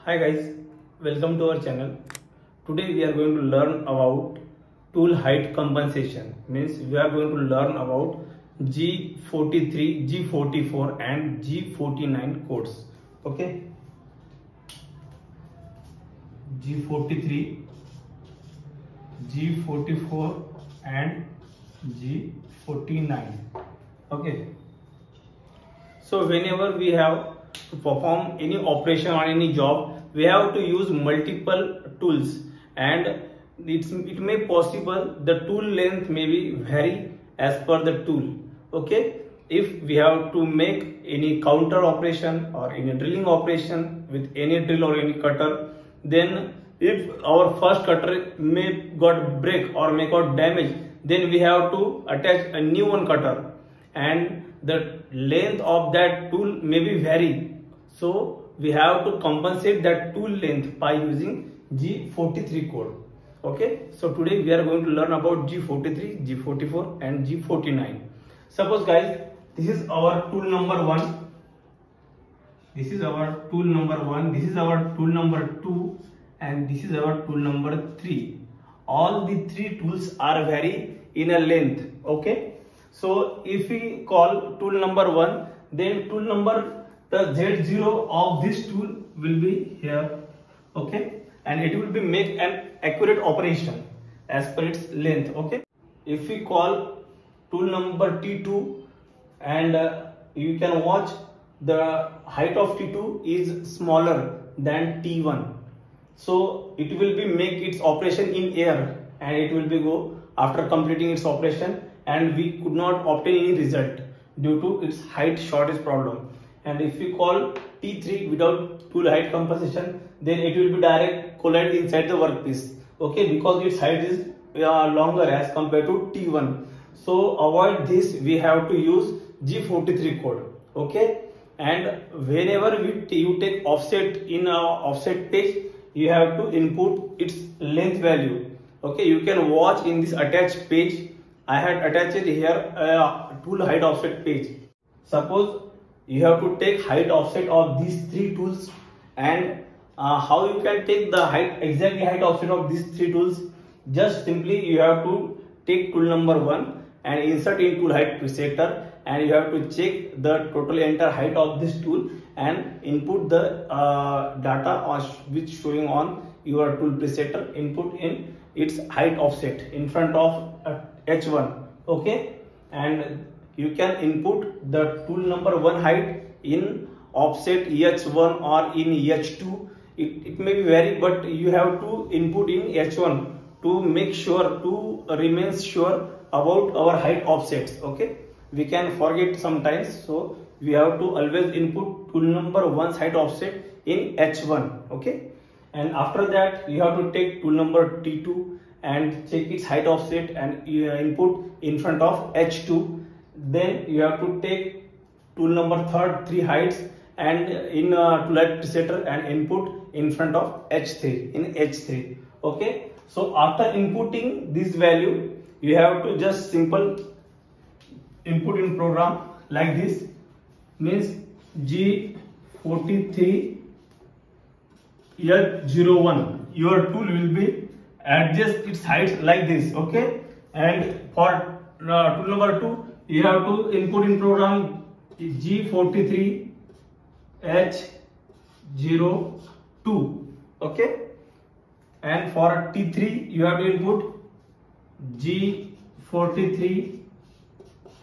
Hi guys, welcome to our channel. Today we are going to learn about tool height compensation. Means we are going to learn about G43, G44 and G49 codes. Okay. G43, G44 and G49. Okay. So whenever we have to perform any operation or any job, we have to use multiple tools, and it may possible the tool length may be vary as per the tool. Okay, if we have to make any counter operation or any drilling operation with any drill or any cutter, then if our first cutter may got break or may got damage, then we have to attach a new one cutter, and the length of that tool may be vary. So we have to compensate that tool length by using G43 code. Okay, so today we are going to learn about G43, G44 and G49. Suppose guys, this is our tool number 1, this is our tool number 1, this is our tool number 2 and this is our tool number 3. All the three tools are vary in a length. Okay, so if we call tool number 1, then tool number the Z0 of this tool will be here. Okay, and it will be make an accurate operation as per its length. Okay, if we call tool number T2, and you can watch the height of T2 is smaller than T1, so it will be make its operation in air, and it will be go after completing its operation, and we could not obtain any result due to its height shortage problem. And if we call T3 without tool height compensation, then it will be direct collide inside the workpiece. Okay, because its height is longer as compared to T1. So avoid this, we have to use G43 code. Okay, and whenever you take offset in a offset page, you have to input its length value. Okay, you can watch in this attached page. I had attached here tool height offset page. Suppose you have to take height offset of these three tools, and how you can take the height exactly height offset of these three tools? Just simply you have to take tool number 1 and insert in tool height presetter, and you have to check the total entire height of this tool and input the data which showing on your tool presetter, input in its height offset in front of H1. Okay, and you can input the tool number 1 height in offset H1 or in H2. It may be vary, but you have to input in H1 to make sure, to remain sure about our height offsets. Okay, we can forget sometimes, so we have to always input tool number 1's height offset in H1. Okay, and after that you have to take tool number T2 and check its height offset and input in front of H2. Then you have to take tool number 3 heights and in tool height presetter and input in front of H3 in H3. Okay, so after inputting this value, you have to just simple input in program like this. Means G43 H01, your tool will be adjust its height like this. Okay, and for tool number 2, you have to input in program G43 H02. Okay, and for T3 you have to input G43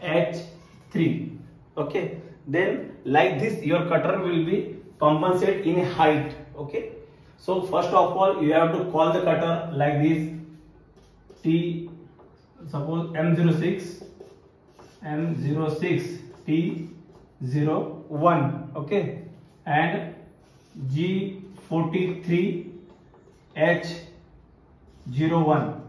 H3. Okay, then like this your cutter will be compensated in height. Okay, so first of all you have to call the cutter like this. Suppose M06 T01. Okay, and G43 H01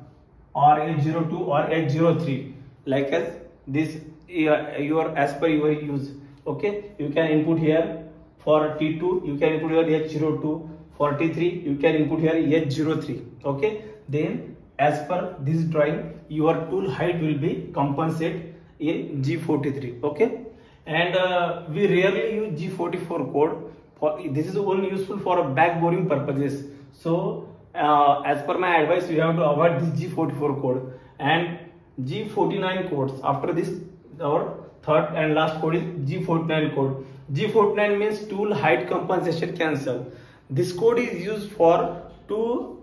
or H02 or H03, like as this your as per your use. Okay, you can input here for T2, you can input here H02, for T3 you can input here H03. Okay, then as per this drawing your tool height will be compensated in G43. Okay, and we rarely use G44 code this is only useful for back boring purposes. So as per my advice, you have to avoid this G44 code and G49 codes. After this, our third and last code is G49 code. G49 means tool height compensation cancel. This code is used for to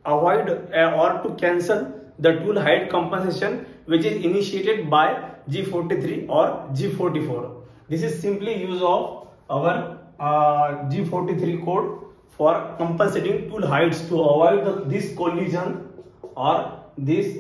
avoid or to cancel the tool height compensation which is initiated by G43 or G44. This is simply use of our G43 code for compensating tool heights to avoid this collision or this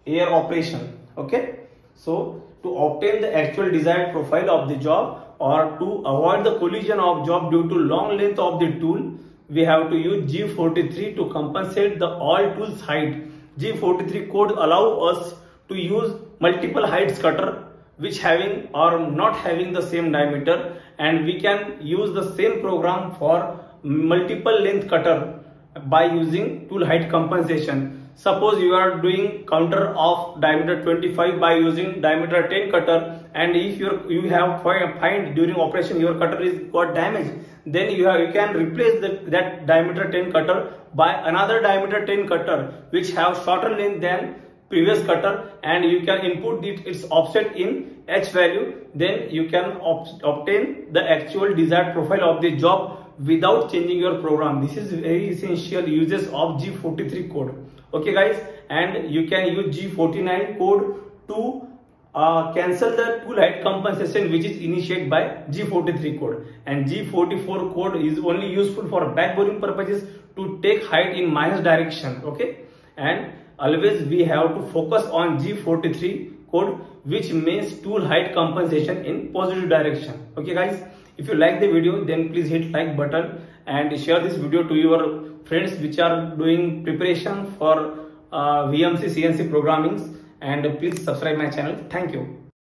air operation. Okay, so to obtain the actual desired profile of the job or to avoid the collision of job due to long length of the tool, we have to use G43 to compensate the all tools height. G43 code allow us to use multiple heights cutter which having or not having the same diameter, and we can use the same program for multiple length cutter by using tool height compensation. Suppose you are doing counter of diameter 25 by using diameter 10 cutter, and if you have find during operation your cutter is got damaged, then you can replace that diameter 10 cutter by another diameter 10 cutter which have shorter length than previous cutter, and you can input its offset in H value. Then you can obtain the actual desired profile of the job without changing your program. This is very essential uses of G43 code. Okay guys, and you can use G49 code to cancel the tool height compensation which is initiated by G43 code, and G44 code is only useful for back boring purposes to take height in minus direction. Okay, and always we have to focus on G43 code which means tool height compensation in positive direction. Okay guys, if you like the video then please hit like button and share this video to your friends which are doing preparation for VMC CNC programming, and please subscribe my channel. Thank you.